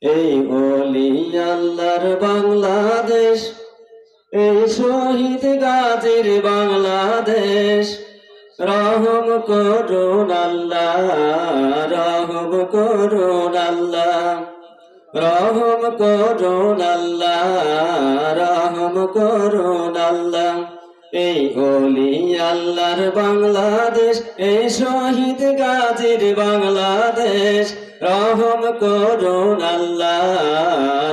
এই ওলি আল্লাহর বাংলাদেশ, এই শহীদ গাজীর বাংলাদেশ। রহম করুন আল্লাহ, রহম করুন আল্লাহ, রহম করুন আল্লাহ, রহম করুন আল্লাহ। এই ওলি আল্লাহর বাংলাদেশ, এই শহীদ গাজীর বাংলাদেশ। রহম করুন আল্লাহ,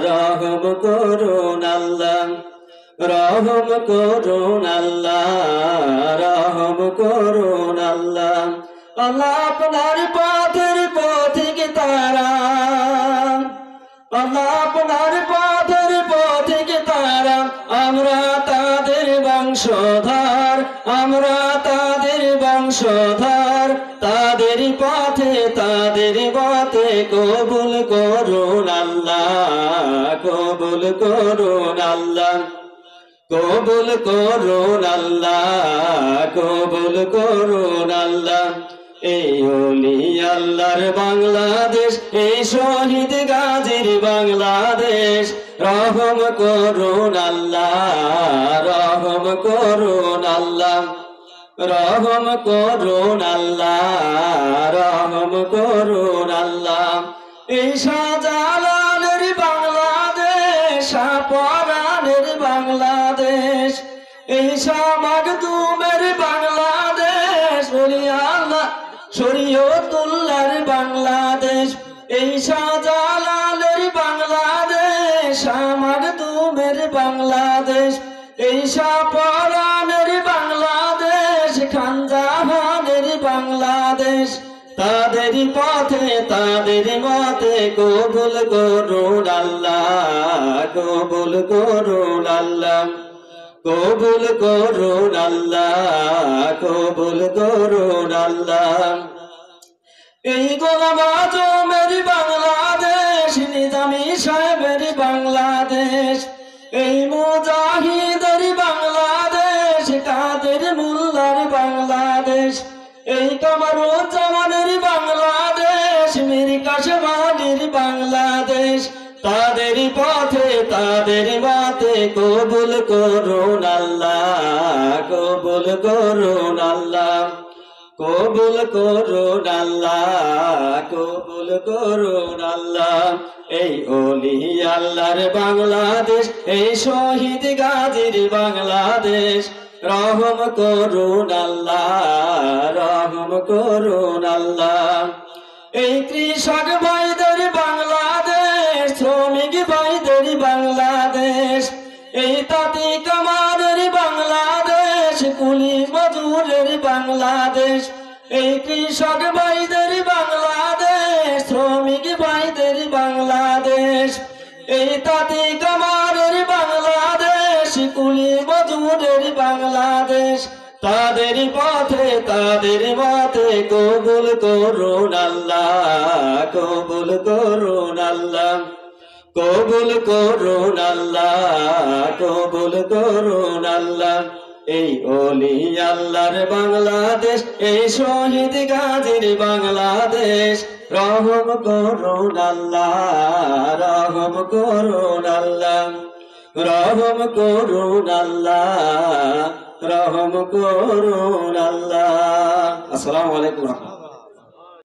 রহম করুন আল্লাহ, রহম করুন আল্লাহ, রহম করুন আল্লাহ। আল্লাহ আপনার পথের পথিক তারা, আল্লাহ আপনার পথের পথিক তারা। আমরা তাদের বংশধর, আমরা তাদের বংশধর। তাদের পথে তাদের পথে কবুল করুন আল্লাহ, কবুল করুন আল্লাহ, কবুল করুন আল্লাহ, কবুল করুন আল্লাহ। এই ওলি আল্লাহর বাংলাদেশ, এই শহীদ গাজীর বাংলাদেশ। রহম করুন আল্লাহ, রহম করুন আল্লাহ, রহম করুন আল্লাহ, রহম করুন আল্লাহ। এই শাহজালালের বাংলাদেশ, শাহপরানের বাংলাদেশ। এই শাহ মাকদুমের বাংলাদেশ, আল্লাহ শরীয়তুল্লাহর বাংলাদেশ। এই শাহজালালের বাংলাদেশ, শাহ মাকদুমের বাংলাদেশ। এই শাহপরানের বাংলাদেশ, খানজাহানের বাংলাদেশ। তাদের পথে তাদের মতে কবুল করুন আল্লাহ, কবুল করুন আল্লাহ, কবুল করুন আল্লাহ, কবুল করুন আল্লাহ। এই গোলাম আজমের বাংলাদেশ, নিজামী সাহেবের বাংলাদেশ। এই মুজাহিদের বাংলাদেশ, কাদের মোল্লার বাংলাদেশ। এই কামরুজ্জামানের বাংলাদেশ, মীর কাসেম আলীর বাংলাদেশ। তাদের পথে তাদের মতে কবুল করুন আল্লাহ, কবুল করুন আল্লাহ, কবুল করুন আল্লাহ, কবুল করুন আল্লাহ। এই ওলি আল্লাহর বাংলাদেশ, এই শহীদ গাজীর বাংলাদেশ। রহম করুন আল্লাহ, রহম করুন আল্লাহ। এই কৃষক ভাইদের বাংলাদেশ, শ্রমিক ভাইদের বাংলাদেশ। এই তাঁতি কামারের বাংলাদেশ, কুলি মজুরের বাংলাদেশ। এই কৃষক ভাইদের বাংলাদেশ, শ্রমিক ভাইদের বাংলাদেশ। এই তাঁতি কামারের বাংলাদেশ, কুলি মজুরের বাংলাদেশ। তাদের পথে তাদের মতে কবুল করুন আল্লাহ, কবুল করুন আল্লাহ, কবুল করুন আল্লাহ, কবুল করুন আল্লাহ। এই ওলি আল্লাহর বাংলাদেশ, এই শহীদ গাজীর বাংলাদেশ। রহম করুন আল্লাহ, রহম করুন আল্লাহ, রহম করুন আল্লাহ, রহম করুন আল্লাহ। আসসালামু আলাইকুম।